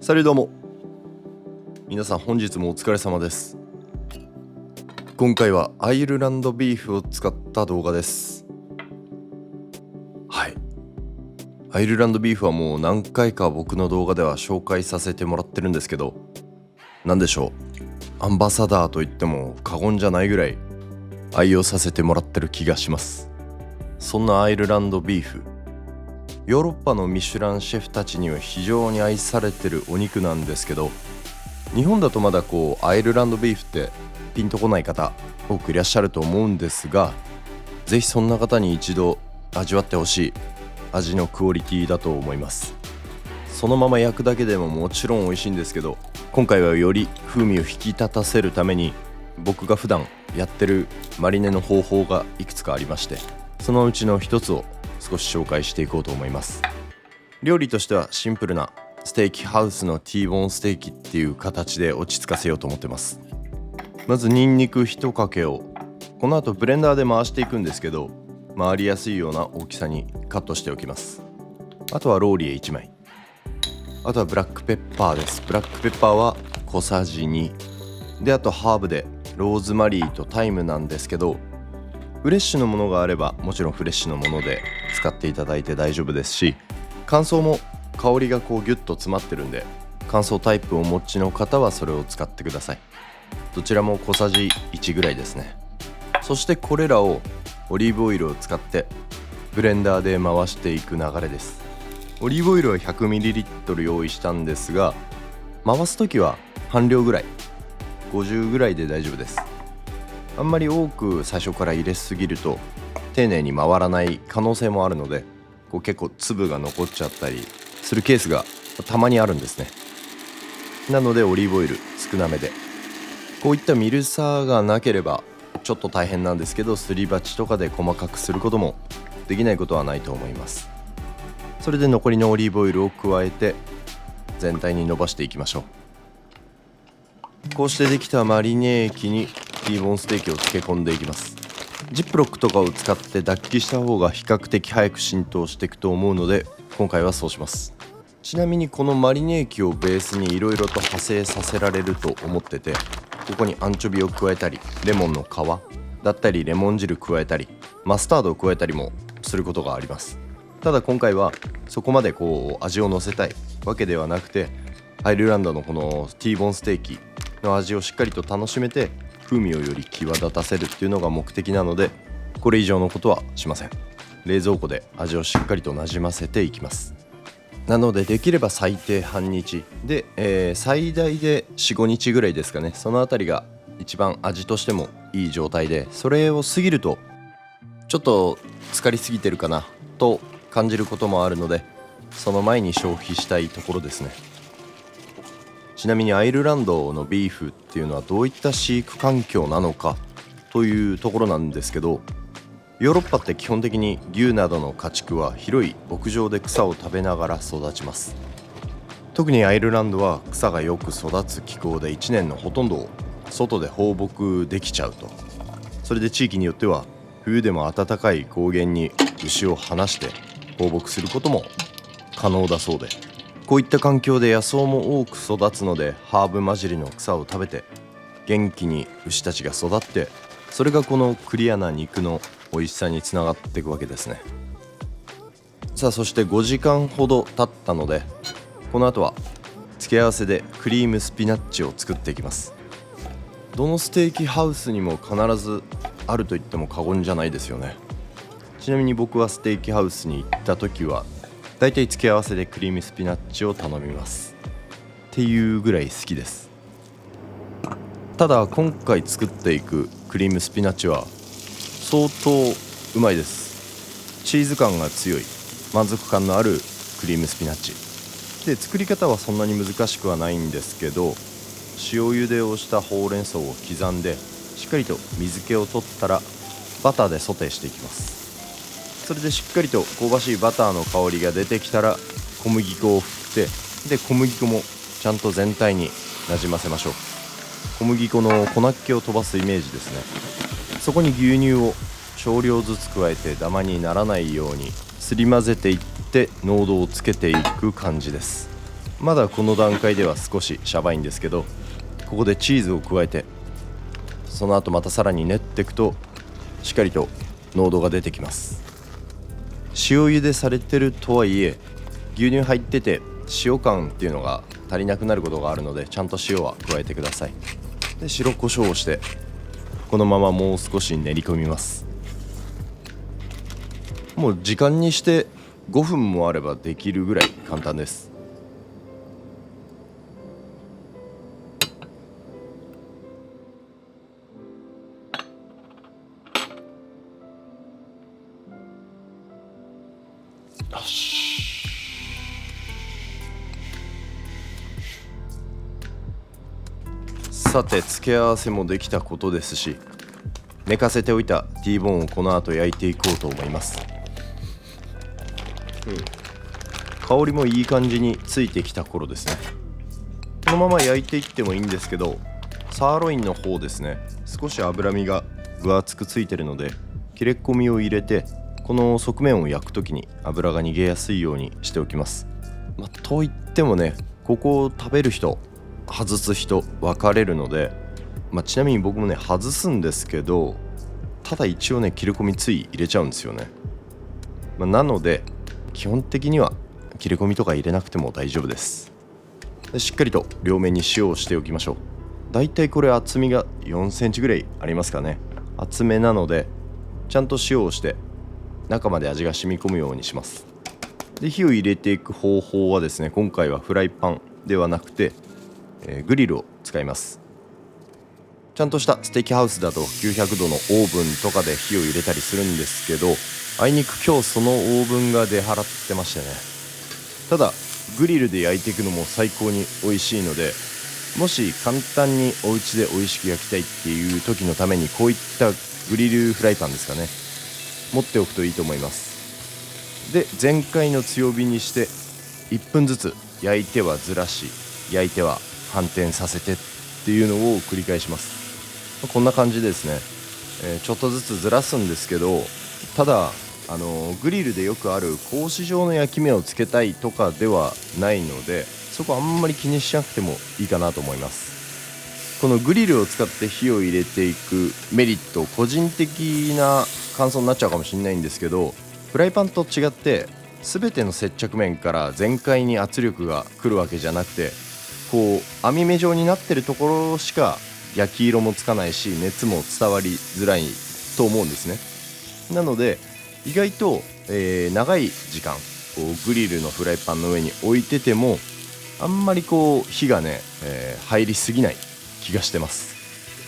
サリューどうも皆さん、本日もお疲れ様です。今回はアイルランドビーフを使った動画です。はい、アイルランドビーフはもう何回か僕の動画では紹介させてもらってるんですけど、なんでしょう、アンバサダーと言っても過言じゃないぐらい愛用させてもらってる気がします。そんなアイルランドビーフ、ヨーロッパのミシュランシェフたちには非常に愛されてるお肉なんですけど、日本だとまだアイルランドビーフってピンとこない方多くいらっしゃると思うんですが、ぜひそんな方に一度味わってほしい味のクオリティだと思います。そのまま焼くだけでももちろん美味しいんですけど、今回はより風味を引き立たせるために僕が普段やってるマリネの方法がいくつかありまして、そのうちの一つを少し紹介していこうと思います。料理としてはシンプルなステーキハウスの T ボーンステーキっていう形で落ち着かせようと思ってます。まずニンニク1かけをこの後ブレンダーで回していくんですけど、回りやすいような大きさにカットしておきます。あとはローリエ1枚、あとはブラックペッパーです。ブラックペッパーは小さじ2で、あとハーブでローズマリーとタイムなんですけど、フレッシュのものがあればもちろんフレッシュのもので使っていただいて大丈夫ですし、乾燥も香りがギュッと詰まってるんで、乾燥タイプをお持ちの方はそれを使ってください。どちらも小さじ1ぐらいですね。そしてこれらをオリーブオイルを使ってブレンダーで回していく流れです。オリーブオイルは 100ml 用意したんですが、回すときは半量ぐらい、50ぐらいで大丈夫です。あんまり多く最初から入れすぎると丁寧に回らない可能性もあるので、結構粒が残っちゃったりするケースがたまにあるんですね。なのでオリーブオイル少なめで、こういったミルサーがなければちょっと大変なんですけど、すり鉢とかで細かくすることもできないことはないと思います。それで残りのオリーブオイルを加えて全体に伸ばしていきましょう。こうしてできたマリネ液にT ボーンステーキを漬け込んでいきます。ジップロックとかを使って脱気した方が比較的早く浸透していくと思うので、今回はそうします。ちなみにこのマリネ液をベースにいろいろと派生させられると思ってて、ここにアンチョビを加えたり、レモンの皮だったりレモン汁加えたり、マスタードを加えたりもすることがあります。ただ今回はそこまで味を乗せたいわけではなくて、アイルランドのこの T ボーンステーキの味をしっかりと楽しめて、風味をより際立たせるっていうのが目的なので、これ以上のことはしません。冷蔵庫で味をしっかりとなじませていきます。なのでできれば最低半日で、最大で 4,5 日ぐらいですかね。そのあたりが一番味としてもいい状態で、それを過ぎるとちょっと浸かりすぎてるかなと感じることもあるので、その前に消費したいところですね。ちなみにアイルランドのビーフっていうのはどういった飼育環境なのかというところなんですけど、ヨーロッパって基本的に牛などの家畜は広い牧場で草を食べながら育ちます。特にアイルランドは草がよく育つ気候で、1年のほとんどを外で放牧できちゃうと。それで地域によっては冬でも暖かい高原に牛を放して放牧することも可能だそうで、こういった環境で野草も多く育つので、ハーブ混じりの草を食べて元気に牛たちが育って、それがこのクリアな肉の美味しさにつながっていくわけですね。さあ、そして5時間ほど経ったので、この後は付け合わせでクリームスピナッチを作っていきます。どのステーキハウスにも必ずあると言っても過言じゃないですよね。ちなみに僕はステーキハウスに行った時はだいたい付け合わせでクリームスピナッチを頼みますっていうぐらい好きです。ただ今回作っていくクリームスピナッチは相当うまいです。チーズ感が強い、満足感のあるクリームスピナッチで、作り方はそんなに難しくはないんですけど、塩茹でをしたほうれん草を刻んでしっかりと水気を取ったらバターでソテーしていきます。それでしっかりと香ばしいバターの香りが出てきたら小麦粉を振って、で小麦粉もちゃんと全体になじませましょう。小麦粉の粉っ気を飛ばすイメージですね。そこに牛乳を少量ずつ加えてダマにならないようにすり混ぜていって濃度をつけていく感じです。まだこの段階では少しシャバいんですけど、ここでチーズを加えて、その後またさらに練っていくとしっかりと濃度が出てきます。塩茹でされてるとはいえ牛乳入ってて塩感っていうのが足りなくなることがあるので、ちゃんと塩は加えてください。で白胡椒をしてこのままもう少し練り込みます。もう時間にして5分もあればできるぐらい簡単です。よし。さて付け合わせもできたことですし、寝かせておいた T ボーンをこの後焼いていこうと思います。香りもいい感じについてきた頃ですね。このまま焼いていってもいいんですけど、サーロインの方ですね、少し脂身が分厚くついてるので切れ込みを入れて、この側面を焼くときに油が逃げやすいようにしておきます。といってもね、ここを食べる人外す人分かれるので、ちなみに僕もね外すんですけど、ただ一応ね切れ込みつい入れちゃうんですよね。なので基本的には切れ込みとか入れなくても大丈夫です。でしっかりと両面に塩をしておきましょう。だいたいこれ厚みが4センチぐらいありますかね。厚めなのでちゃんと塩をして中まで味が染み込むようにします。で火を入れていく方法はですね、今回はフライパンではなくて、グリルを使います。ちゃんとしたステーキハウスだと900度のオーブンとかで火を入れたりするんですけど、あいにく今日そのオーブンが出払ってましてね。ただグリルで焼いていくのも最高に美味しいので、もし簡単にお家で美味しく焼きたいっていう時のために、こういったグリルフライパンですかね、持っておくといいと思います。で全開の強火にして1分ずつ焼いてはずらし、焼いては反転させてっていうのを繰り返します。こんな感じでですね、ちょっとずつずらすんですけど、ただグリルでよくある格子状の焼き目をつけたいとかではないので、そこあんまり気にしなくてもいいかなと思います。このグリルを使って火を入れていくメリット、個人的な感想になっちゃうかもしれないんですけど、フライパンと違って全ての接着面から全開に圧力が来るわけじゃなくて、こう網目状になってるところしか焼き色もつかないし、熱も伝わりづらいと思うんですね。なので意外と、長い時間こうグリルのフライパンの上に置いててもあんまりこう火がね、入りすぎない気がしてます。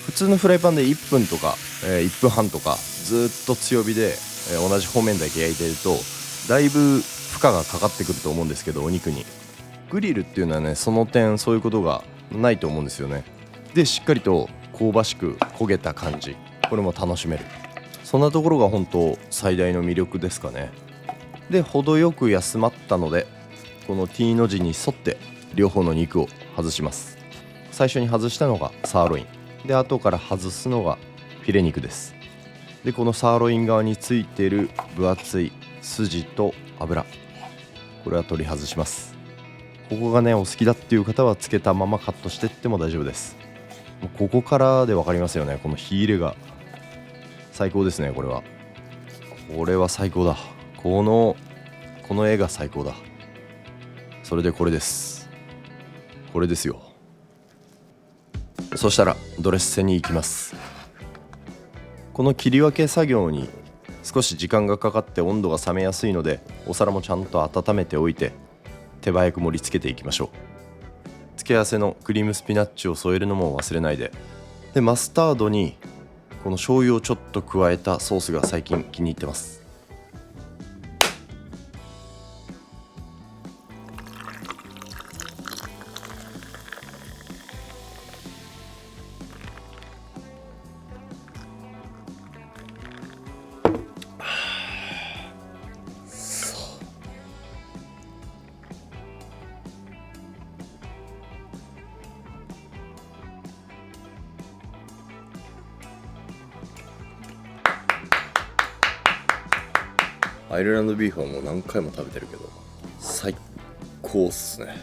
普通のフライパンで1分とか、1分半とかずっと強火で、同じ方面だけ焼いてるとだいぶ負荷がかかってくると思うんですけど、お肉に。グリルっていうのはね、その点そういうことがないと思うんですよね。でしっかりと香ばしく焦げた感じ、これも楽しめる。そんなところが本当最大の魅力ですかね。で程よく休まったので、この T の字に沿って両方の肉を外します。最初に外したのがサーロインで、後から外すのがフィレ肉です。でこのサーロイン側についている分厚い筋と脂、これは取り外します。ここがねお好きだっていう方はつけたままカットしてっても大丈夫です。もうここからで分かりますよね、この火入れが最高ですね。これは最高だ。この絵が最高だ。それでこれです。これですよ。そしたらドレッセに行きます。この切り分け作業に少し時間がかかって温度が冷めやすいので、お皿もちゃんと温めておいて手早く盛り付けていきましょう。付け合わせのクリームスピナッチを添えるのも忘れないで。でマスタードにこの醤油をちょっと加えたソースが最近気に入ってます。アイルランドビーフはもう何回も食べてるけど最高っすね。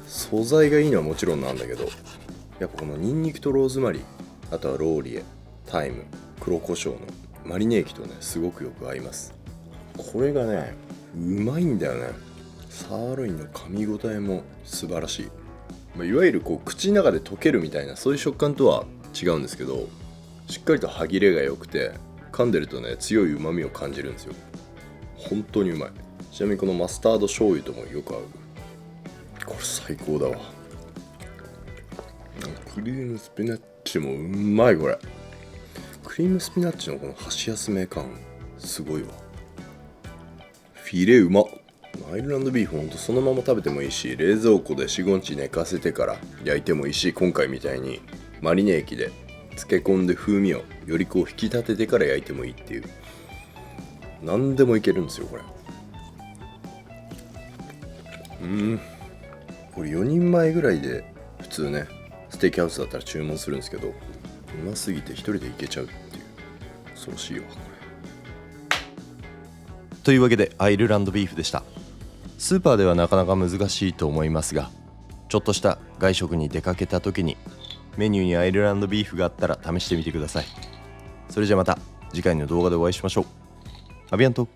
素材がいいのはもちろんなんだけど、やっぱこのニンニクとローズマリー、あとはローリエ、タイム、黒胡椒のマリネ液とねすごくよく合います。これがねうまいんだよね。サーロインの噛み応えも素晴らしい。いわゆるこう口の中で溶けるみたいなそういう食感とは違うんですけど、しっかりと歯切れが良くて噛んでるとね強い旨味を感じるんですよ。本当にうまい。ちなみにこのマスタード醤油ともよく合う。これ最高だわ。クリームスピナッチもうまい。これクリームスピナッチのこの箸休め感すごいわ。フィレうまっ。アイルランドビーフほんとそのまま食べてもいいし、冷蔵庫で 4,5 日寝かせてから焼いてもいいし、今回みたいにマリネ液で漬け込んで風味をよりこう引き立ててから焼いてもいいっていう、何でもいけるんですよこれ。これ4人前ぐらいで普通ねステーキハウスだったら注文するんですけど、うますぎて一人でいけちゃうっていう、恐ろしいわこれ。というわけでアイルランドビーフでした。スーパーではなかなか難しいと思いますが、ちょっとした外食に出かけた時にメニューにアイルランドビーフがあったら試してみてください。それじゃまた次回の動画でお会いしましょう。アビアント。